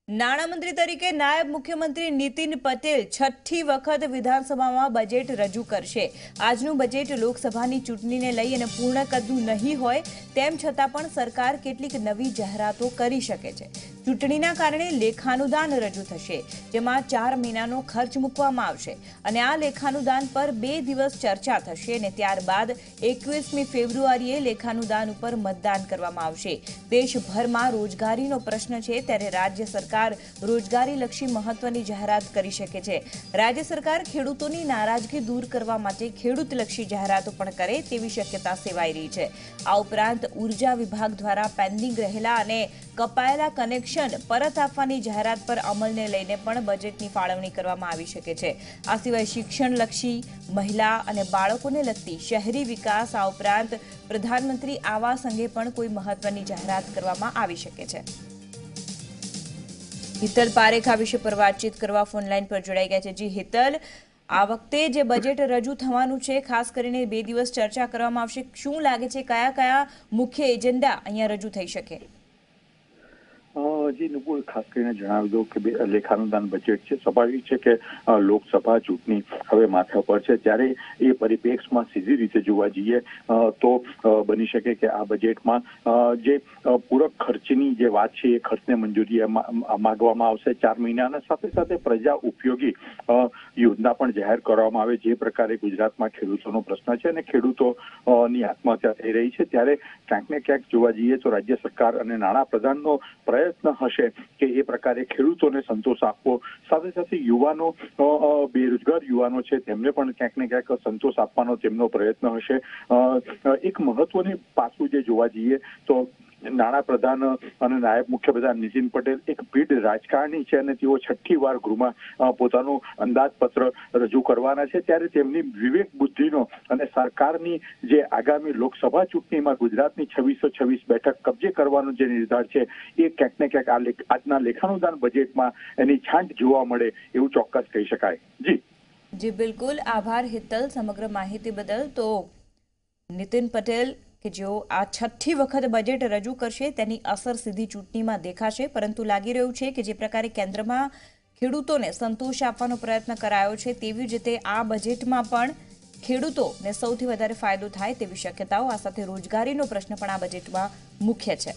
નાણામંત્રી તરીકે નાયબ મુખ્યમંત્રી નીતિન પટેલ છઠ્ઠી વખત વિધાનસભામાં બજેટ રજૂ કરશે। આજનું બજેટ લોકસભાની ચૂંટણીને લઈ અને પૂર્ણ કદનું નહીં હોય તેમ છતાં પણ સરકાર કેટલીક નવી જાહેરાતો કરી શકે છે। ચૂંટણીના કારણે લેખાનુદાન રજૂ થશે, જેમાં 4 મહિનાનો ખર્ચ મૂકવામાં આવશે અને આ લેખાનુદાન પર 2 દિવસ ચર્ચા થશે અને ત્યારબાદ 21મી ફેબ્રુઆરીએ લેખાનુદાન ઉપર મતદાન કરવામાં આવશે। દેશભરમાં રોજગારીનો પ્રશ્ન છે ત્યારે રાજ્ય સરકાર રોજગારીલક્ષી મહત્વની જાહેરાત કરી શકે છે। રાજ્ય સરકાર ખેડૂતોની નારાજગી દૂર કરવા માટે ખેડૂતલક્ષી જાહેરાતો પણ કરે તેવી શક્યતા સેવાઈ રહી છે। આ ઉપરાંત ઉર્જા વિભાગ દ્વારા પેન્ડિંગ રહેલા અને કપાયેલા કનેક્શન પરત આપવાની જાહેરાત પર અમલને લઈને પણ બજેટની ફાળવણી કરવામાં આવી શકે છે। આ સિવાય શિક્ષણલક્ષી, મહિલા અને બાળકોને લગતી શહેરી વિકાસ, આ ઉપરાંત પ્રધાનમંત્રી આવાસ અંગે પણ કોઈ મહત્વની જાહેરાત કરવામાં આવી શકે છે। હિતલ પારેખ આ વિષય પર વાતચીત કરવા ફોનલાઈન પર જોડાઈ ગયા છે। જી હિતલ, આ વખતે જે બજેટ રજૂ થવાનું છે, ખાસ કરીને 2 દિવસ ચર્ચા કરવામાં આવશે, શું લાગે છે કયા કયા મુખ્ય એજન્ડા અહીંયા રજૂ થઈ શકે? જી નુપુર, ખાસ કરીને જણાવી દઉં કે લેખાનુદાન બજેટ છે। સ્વાભાવિક છે કે લોકસભા ચૂંટણી હવે માથા પર છે, ત્યારે એ પરિપ્રેક્ષમાં સીધી રીતે જોવા જઈએ તો બની શકે કે આ બજેટમાં જે પૂરક ખર્ચની જે વાત છે એ ખર્ચને મંજૂરી માગવામાં આવશે 4 મહિનાના, સાથે સાથે પ્રજા ઉપયોગી યોજના પણ જાહેર કરવામાં આવે। જે પ્રકારે ગુજરાતમાં ખેડૂતોનો પ્રશ્ન છે અને ખેડૂતોની આત્મહત્યા થઈ રહી છે, ત્યારે ક્યાંક ને ક્યાંક જોવા જઈએ તો રાજ્ય સરકાર અને નાણાપ્રધાનનો પ્રયત્ન હશે કે એ પ્રકારે ખેડૂતોને સંતોષ આપવો, સાથે સાથે યુવાનો, બેરોજગાર યુવાનો છે તેમને પણ ક્યાંક ને ક્યાંક સંતોષ આપવાનો તેમનો પ્રયત્ન હશે। એક મહત્વની પાસું જે જોવા જઈએ તો નાણાપ્રધાન અને નાયબ મુખ્યપ્રધાન નીતિન પટેલ એક ભીડ રાજકારણી છે અને તેઓ 6ઠ્ઠી વાર ગૃહમાં પોતાનું અંદાજપત્ર રજૂ કરવાના છે, ત્યારે તેમની વિવેક બુદ્ધિનો અને સરકારની જે આગામી લોકસભા ચૂંટણીમાં ગુજરાતની 2626 બેઠક કબજે કરવાનો જે નિર્ધાર છે એ ક્યાંક ને ક્યાંક આજના લેખાનુદાન બજેટમાં એની છાંટ જોવા મળે એવું ચોક્કસ કહી શકાય। જી બિલકુલ, આભાર હિતલ સમગ્ર માહિતી બદલ। તો નીતિન પટેલ કે જેઓ આ છઠ્ઠી વખત બજેટ રજૂ કરશે તેની અસર સીધી ચૂંટણીમાં દેખાશે, પરંતુ લાગી રહ્યું છે કે જે પ્રકારે કેન્દ્રમાં ખેડૂતોને સંતોષ આપવાનો પ્રયત્ન કરાયો છે તેવી જ રીતે આ બજેટમાં પણ ખેડૂતોને સૌથી વધારે ફાયદો થાય તેવી શક્યતાઓ, આ સાથે રોજગારીનો પ્રશ્ન પણ આ બજેટમાં મુખ્ય છે।